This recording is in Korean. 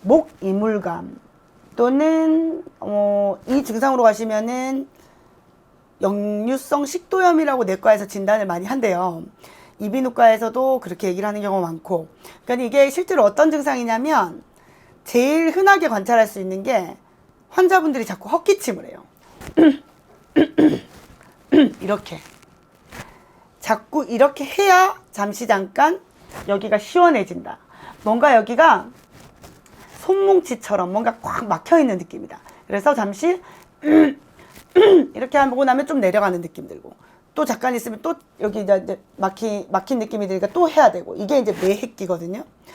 목 이물감 또는 이 증상으로 가시면은 역류성 식도염이라고 내과에서 진단을 많이 한대요. 이비인후과에서도 그렇게 얘기를 하는 경우가 많고, 그러니까 이게 실제로 어떤 증상이냐면 제일 흔하게 관찰할 수 있는 게 환자분들이 자꾸 헛기침을 해요. 이렇게 자꾸 이렇게 해야 잠깐 여기가 시원해진다. 뭔가 여기가 손뭉치처럼 뭔가 꽉 막혀있는 느낌이다. 그래서 잠시 이렇게 하고 나면 좀 내려가는 느낌 들고, 또 잠깐 있으면 또 여기 이제 막힌 느낌이 들니까 또 해야 되고, 이게 이제 매핵기거든요.